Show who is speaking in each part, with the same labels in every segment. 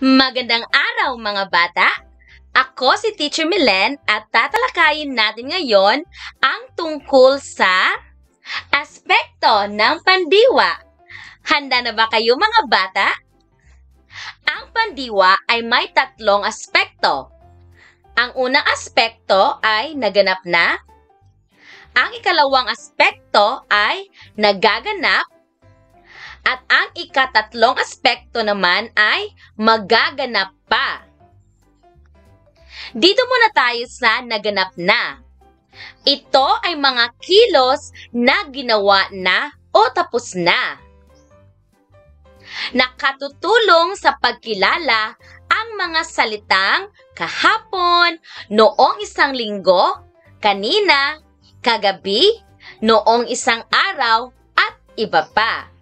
Speaker 1: Magandang araw mga bata! Ako si Teacher Milen at tatalakayin natin ngayon ang tungkol sa aspekto ng pandiwa. Handa na ba kayo mga bata? Ang pandiwa ay may tatlong aspekto. Ang unang aspekto ay naganap na. Ang ikalawang aspekto ay nagaganap. At ang ikatatlong aspekto naman ay magaganap pa. Dito muna tayo sa naganap na. Ito ay mga kilos na ginawa na o tapos na. Nakatutulong sa pagkilala ang mga salitang kahapon, noong isang linggo, kanina, kagabi, noong isang araw, at iba pa.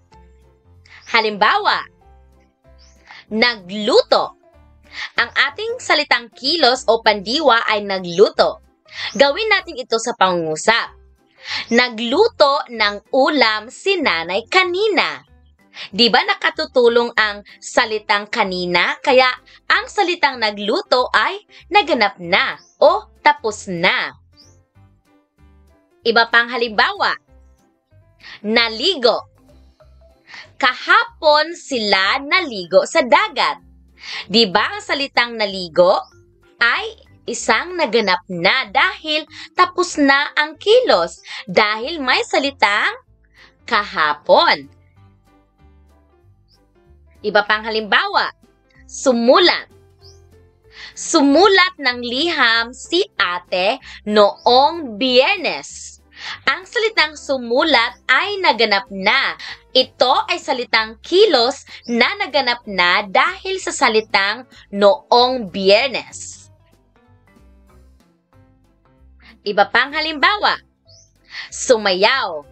Speaker 1: Halimbawa, nagluto. Ang ating salitang kilos o pandiwa ay nagluto. Gawin natin ito sa pangungusap. Nagluto ng ulam si nanay kanina. Di ba nakatutulong ang salitang kanina? Kaya ang salitang nagluto ay naganap na o tapos na. Iba pang halimbawa, naligo. Kahapon sila naligo sa dagat. Di ba ang salitang naligo ay isang naganap na dahil tapos na ang kilos dahil may salitang kahapon. Iba pang halimbawa, sumulat. Sumulat ng liham si ate noong Biyernes. Ang salitang sumulat ay naganap na. Ito ay salitang kilos na naganap na dahil sa salitang noong Biyernes. Iba pang halimbawa, sumayaw.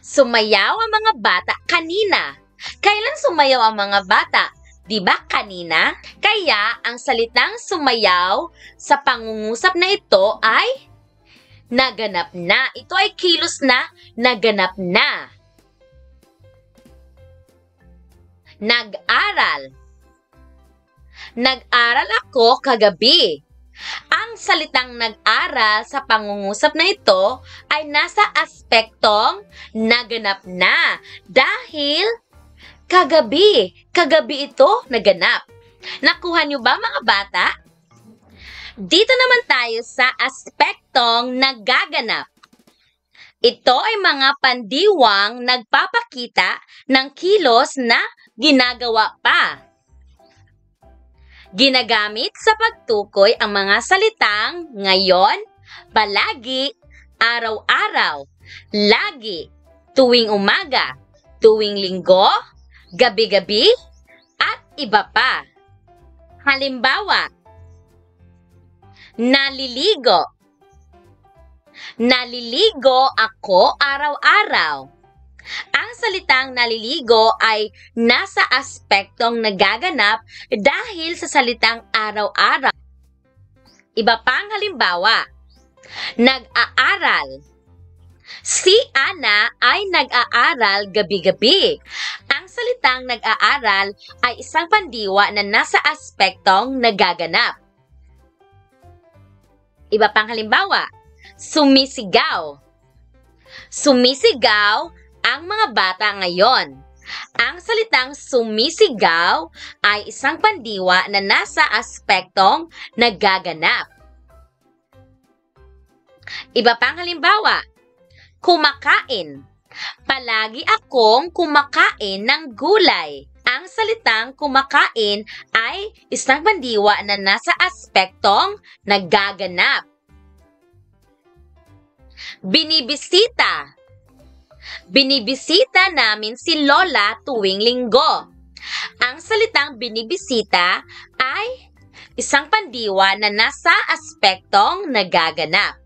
Speaker 1: Sumayaw ang mga bata kanina. Kailan sumayaw ang mga bata? Di ba kanina? Kaya ang salitang sumayaw sa pangungusap na ito ay naganap na. Ito ay kilos na naganap na. Nag-aral. Nag-aral ako kagabi. Ang salitang nag-aral sa pangungusap na ito ay nasa aspektong naganap na dahil kagabi. Kagabi ito naganap. Nakuha niyo ba mga bata? Dito naman tayo sa aspektong nagaganap. Ito ay mga pandiwang nagpapakita ng kilos na ginagawa pa. Ginagamit sa pagtukoy ang mga salitang ngayon, palagi, araw-araw, lagi, tuwing umaga, tuwing linggo, gabi-gabi, at iba pa. Halimbawa, naliligo. Naliligo ako araw-araw. Ang salitang naliligo ay nasa aspektong nagaganap dahil sa salitang araw-araw. Iba pang halimbawa, nag-aaral. Si Ana ay nag-aaral gabi-gabi. Ang salitang nag-aaral ay isang pandiwa na nasa aspektong nagaganap. Iba pang halimbawa, sumisigaw. Sumisigaw ang mga bata ngayon. Ang salitang sumisigaw ay isang pandiwa na nasa aspektong nagaganap. Iba pang halimbawa, kumakain. Palagi akong kumakain ng gulay. Ang salitang kumakain ay isang pandiwa na nasa aspektong nagaganap. Binibisita. Binibisita namin si Lola tuwing linggo. Ang salitang binibisita ay isang pandiwa na nasa aspektong nagaganap.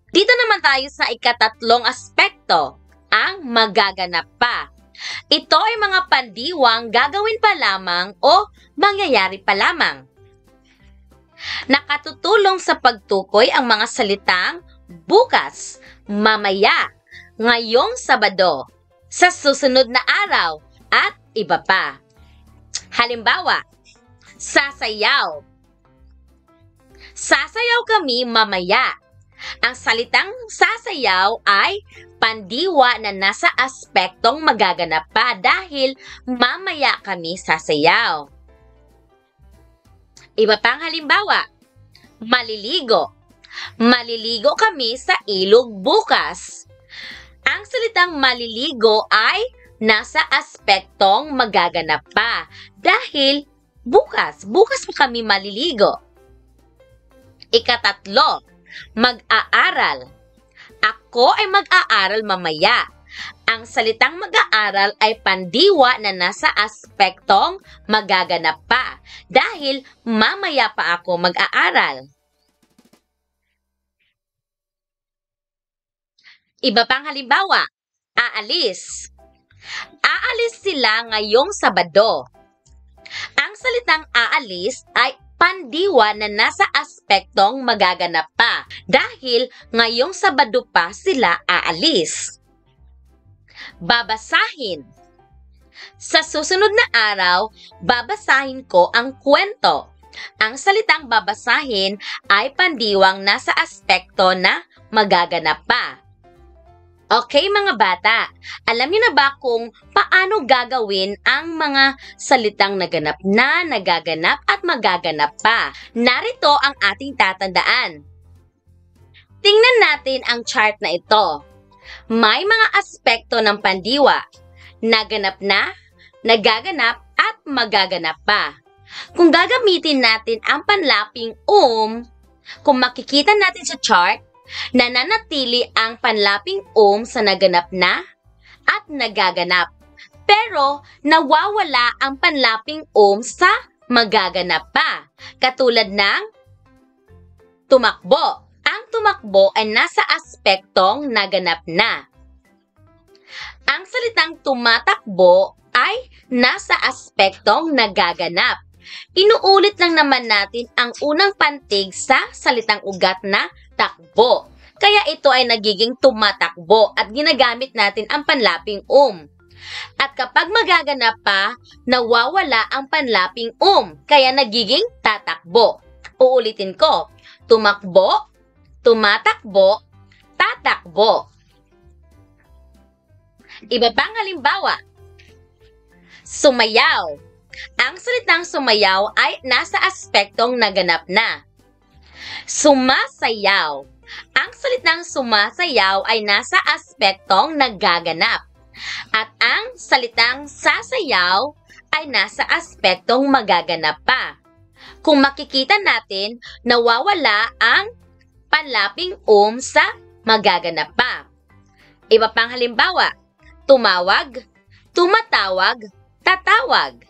Speaker 1: Dito naman tayo sa ikatatlong aspekto, ang magaganap pa. Ito ay mga pandiwang gagawin pa lamang o mangyayari pa lamang. Nakatutulong sa pagtukoy ang mga salitang bukas, mamaya, ngayong Sabado, sa susunod na araw, at iba pa. Halimbawa, sasayaw. Sasayaw kami mamaya. Ang salitang sasayaw ay pandiwa na nasa aspektong magaganap pa dahil mamaya kami sasayaw. Iba pang halimbawa, maliligo. Maliligo kami sa ilog bukas. Ang salitang maliligo ay nasa aspektong magaganap pa dahil bukas pa kami maliligo. Ikatatlo, mag-aaral. Ako ay mag-aaral mamaya. Ang salitang mag-aaral ay pandiwa na nasa aspektong magaganap pa dahil mamaya pa ako mag-aaral. Iba pang halimbawa, aalis. Aalis sila ngayong Sabado. Ang salitang aalis ay pandiwa na nasa aspektong magaganap pa dahil ngayong Sabado pa sila aalis. Babasahin. Sa susunod na araw, babasahin ko ang kwento. Ang salitang babasahin ay pandiwang nasa aspekto na magaganap pa. Okay mga bata, alam niyo na ba kung paano gagawin ang mga salitang naganap na, nagaganap at magaganap pa? Narito ang ating tatandaan. Tingnan natin ang chart na ito. May mga aspekto ng pandiwa, naganap na, nagaganap at magaganap pa. Kung gagamitin natin ang panlaping kung makikita natin sa chart, nananatili ang panlaping sa naganap na at nagaganap. Pero nawawala ang panlaping sa magaganap pa. Katulad ng tumakbo. Ang tumakbo ay nasa aspektong naganap na. Ang salitang tumatakbo ay nasa aspektong nagaganap. Inuulit lang naman natin ang unang pantig sa salitang ugat na takbo. Kaya ito ay nagiging tumatakbo at ginagamit natin ang panlaping At kapag magaganap pa, nawawala ang panlaping kaya nagiging tatakbo. Uulitin ko, tumakbo, tumatakbo, tatakbo. Iba pang halimbawa, sumayaw. Ang salitang sumayaw ay nasa aspektong naganap na. Sumasayaw. Ang salitang sumasayaw ay nasa aspektong nagaganap. At ang salitang sasayaw ay nasa aspektong magaganap pa. Kung makikita natin, nawawala ang panlaping sa magaganap pa. Iba pang halimbawa, tumawag, tumatawag, tatawag.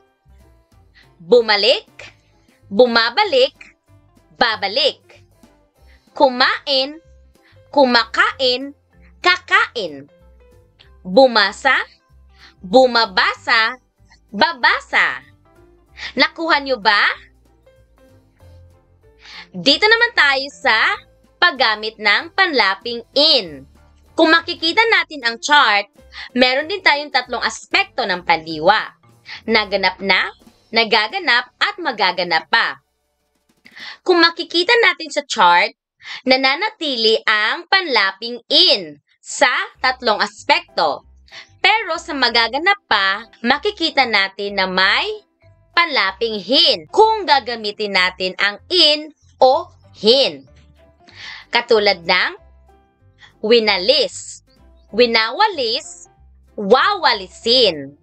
Speaker 1: Bumalik, bumabalik, babalik. Kumain, kumakain, kakain. Bumasa, bumabasa, babasa. Nakuha niyo ba? Dito naman tayo sa paggamit ng panlaping in. Kung makikita natin ang chart, meron din tayong tatlong aspekto ng pandiwa. Naganap na, nagaganap at magaganap pa. Kung makikita natin sa chart, nananatili ang panlaping in sa tatlong aspekto. Pero sa magaganap pa, makikita natin na may panlaping hin kung gagamitin natin ang in o hin. Katulad ng winalis, winawalis, wawalisin.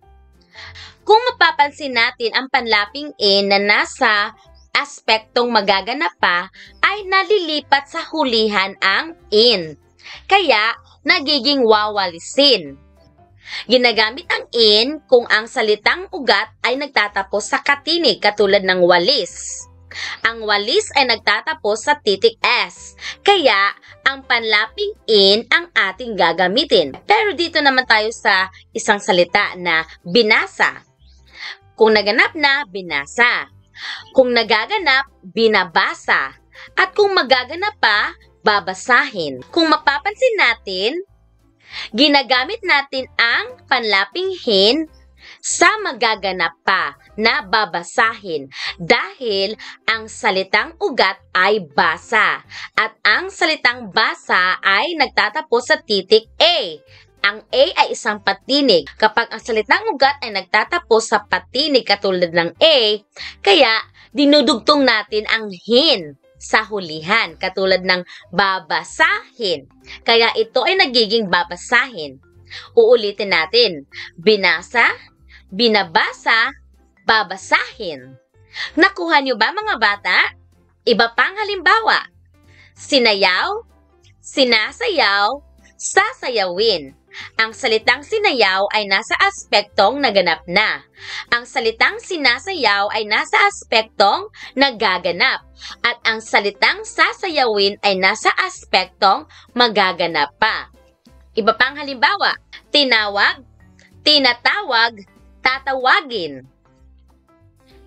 Speaker 1: Kung mapapansin natin ang panlaping in na nasa aspektong magaganap pa, ay nalilipat sa hulihan ang in. Kaya, nagiging wawalisin. Ginagamit ang in kung ang salitang ugat ay nagtatapos sa katinig katulad ng walis. Ang walis ay nagtatapos sa titik S. Kaya, ang panlaping in ang ating gagamitin. Pero dito naman tayo sa isang salita na binasa. Kung naganap na, binasa. Kung nagaganap, binabasa. At kung magaganap pa, babasahin. Kung mapapansin natin, ginagamit natin ang panlaping hin sa magaganap pa na babasahin dahil ang salitang ugat ay basa at ang salitang basa ay nagtatapos sa titik A. Ang A ay isang patinig. Kapag ang salitang ugat ay nagtatapos sa patinig katulad ng A, kaya dinudugtong natin ang hin sa hulihan katulad ng babasahin. Kaya ito ay nagiging babasahin. Uulitin natin. Binasa, binabasa, babasahin. Nakuha niyo ba mga bata? Iba pang halimbawa. Sinayaw, sinasayaw, sasayawin. Ang salitang sinayaw ay nasa aspektong naganap na. Ang salitang sinasayaw ay nasa aspektong nagaganap. At ang salitang sasayawin ay nasa aspektong magaganap pa. Iba pang halimbawa, tinawag, tinatawag, tatawagin.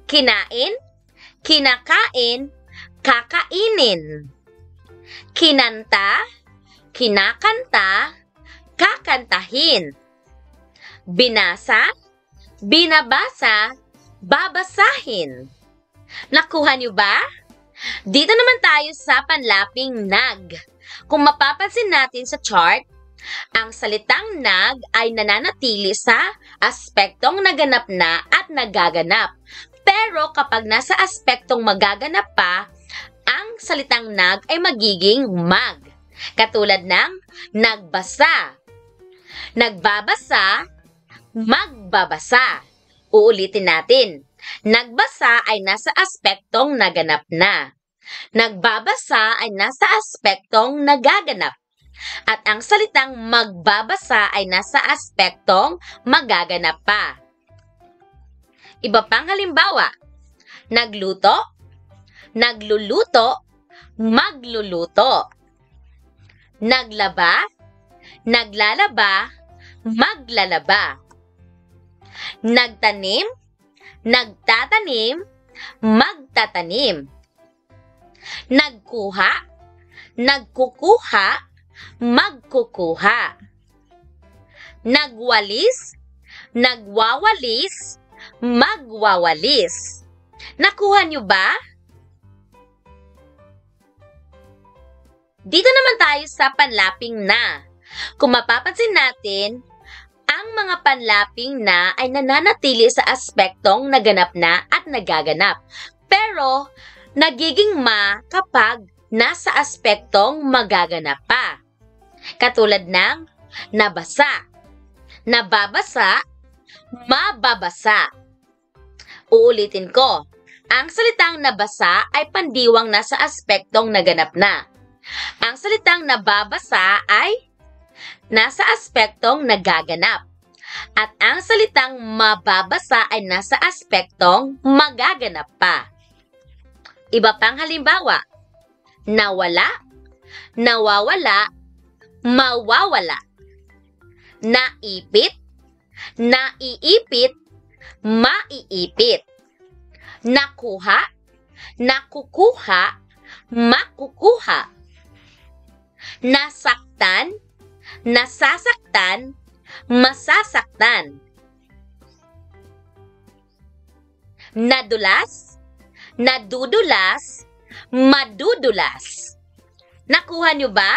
Speaker 1: Kinain, kinakain, kakainin. Kinanta, kinakanta, kakantahin. Binasa, binabasa, babasahin. Nakuha niyo ba? Dito naman tayo sa panlaping nag. Kung mapapansin natin sa chart, ang salitang nag ay nananatili sa aspektong naganap na at nagaganap. Pero kapag nasa aspektong magaganap pa, ang salitang nag ay magiging mag. Katulad ng nagbasa, nagbabasa, magbabasa. Uulitin natin. Nagbasa ay nasa aspektong naganap na. Nagbabasa ay nasa aspektong nagaganap. At ang salitang magbabasa ay nasa aspektong magaganap pa. Iba pang halimbawa. Nagluto, nagluluto, magluluto. Naglaba, naglalaba, maglalaba. Nagtanim, nagtatanim, magtatanim. Nagkuha, nagkukuha, magkukuha. Nagwalis, nagwawalis, magwawalis. Nakuha niyo ba? Dito naman tayo sa panlaping na. Kung mapapansin natin, ang mga panlaping na ay nananatili sa aspektong naganap na at nagaganap. Pero, nagiging ma kapag nasa aspektong magaganap pa. Katulad ng nabasa, nababasa, mababasa. Uulitin ko, ang salitang nabasa ay pandiwang nasa aspektong naganap na. Ang salitang nababasa ay nasa aspektong nagaganap. At ang salitang mababasa ay nasa aspektong magaganap pa. Iba pang halimbawa, nawala, nawawala, mawawala. Naipit, naiipit, maiipit. Nakuha, nakukuha, makukuha. Nasaktan, nasasaktan, masasaktan. Nadulas, nadudulas, madudulas. Nakuha niyo ba?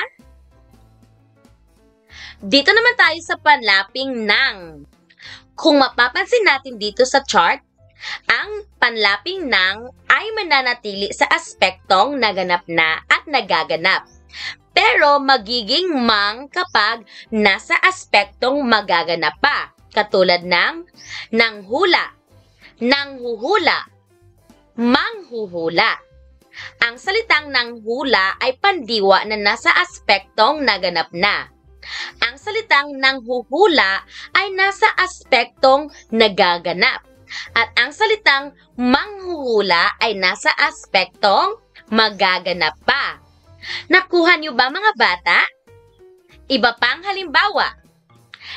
Speaker 1: Dito naman tayo sa panlaping nang. Kung mapapansin natin dito sa chart, ang panlaping nang ay mananatili sa aspektong naganap na at nagaganap. Pero magiging mang kapag nasa aspektong magaganap pa. Katulad ng nanghula, nanghuhula, manghuhula. Ang salitang nanghula ay pandiwa na nasa aspektong naganap na. Ang salitang nanghuhula ay nasa aspektong nagaganap. At ang salitang manghuhula ay nasa aspektong magaganap pa. Nakuha niyo ba mga bata? Iba pang halimbawa.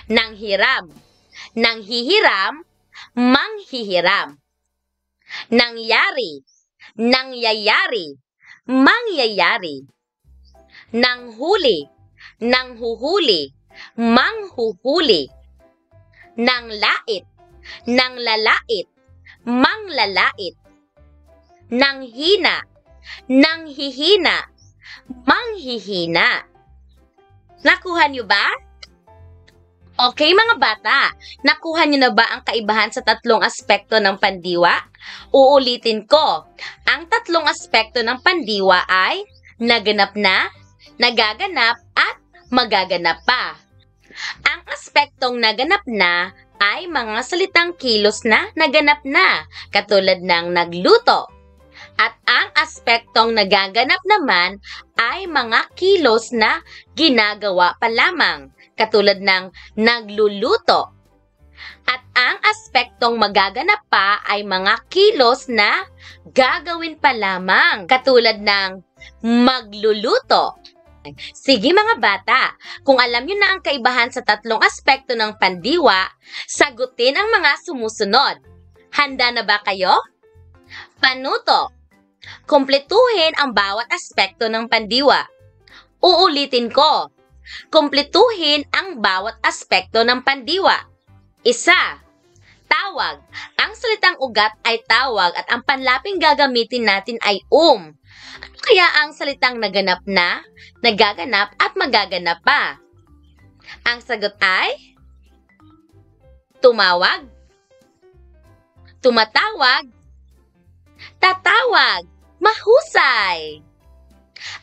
Speaker 1: Nanghiram, nanghihiram, manghihiram. Nangyari, nangyayari, mangyayari. Nanghuli, nanghuhuli, manghuhuli. Nanglait, Nang lalait, manglalait. Nang hina, nang hihina, manghihina. Nakuha niyo ba? Okay mga bata, nakuha niyo na ba ang kaibahan sa tatlong aspekto ng pandiwa? Uulitin ko, ang tatlong aspekto ng pandiwa ay naganap na, nagaganap at magaganap pa. Ang aspektong naganap na ay mga salitang kilos na naganap na, katulad ng nagluto. At ang aspektong nagaganap naman ay mga kilos na ginagawa pa lamang, katulad ng nagluluto. At ang aspektong magaganap pa ay mga kilos na gagawin pa lamang, katulad ng magluluto. Sige mga bata, kung alam niyo na ang kaibahan sa tatlong aspekto ng pandiwa, sagutin ang mga sumusunod. Handa na ba kayo? Panuto. Kumpletuhin ang bawat aspekto ng pandiwa. Uulitin ko. Kumpletuhin ang bawat aspekto ng pandiwa. Isa. Tawag. Ang salitang ugat ay tawag at ang panlaping gagamitin natin ay Ano kaya ang salitang naganap na, nagaganap at magaganap pa? Ang sagot ay tumawag, tumatawag, tatawag. Mahusay!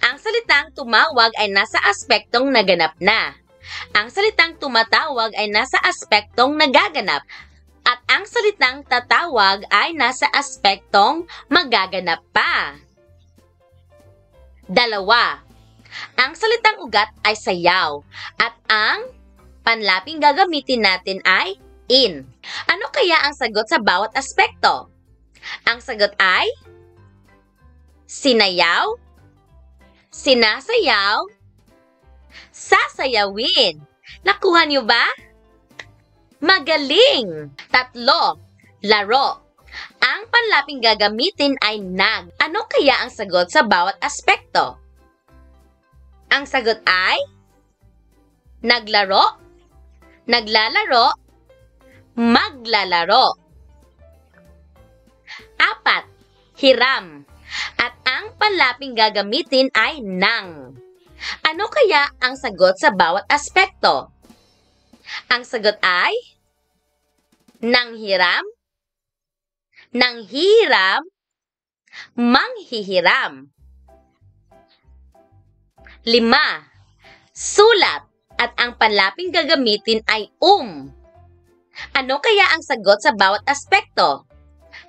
Speaker 1: Ang salitang tumawag ay nasa aspektong naganap na. Ang salitang tumatawag ay nasa aspektong nagaganap. At ang salitang tatawag ay nasa aspektong magaganap pa. Dalawa. Ang salitang ugat ay sayaw. At ang panlaping gagamitin natin ay in. Ano kaya ang sagot sa bawat aspekto? Ang sagot ay sinayaw, sinasayaw, sasayawin. Nakuha niyo ba? Magaling! Tatlo, laro. Ang panlaping gagamitin ay nag. Ano kaya ang sagot sa bawat aspekto? Ang sagot ay naglaro, naglalaro, maglalaro. Apat, hiram. At ang panlaping gagamitin ay nang. Ano kaya ang sagot sa bawat aspekto? Ang sagot ay nanghiram, nanghihiram, manghihiram. 5. Sulat. At ang panlaping gagamitin ay Ano kaya ang sagot sa bawat aspekto?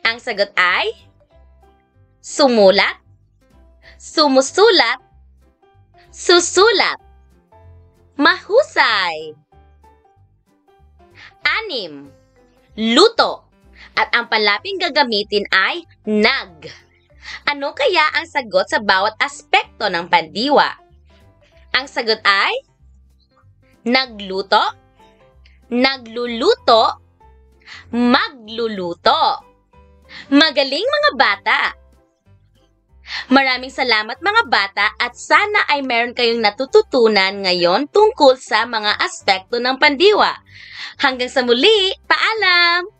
Speaker 1: Ang sagot ay sumulat, sumusulat, susulat. Mahusay! 6. Luto. At ang panlaping gagamitin ay nag. Ano kaya ang sagot sa bawat aspekto ng pandiwa? Ang sagot ay nagluto, nagluluto, magluluto. Magaling mga bata! Maraming salamat mga bata at sana ay meron kayong natututunan ngayon tungkol sa mga aspekto ng pandiwa. Hanggang sa muli, paalam!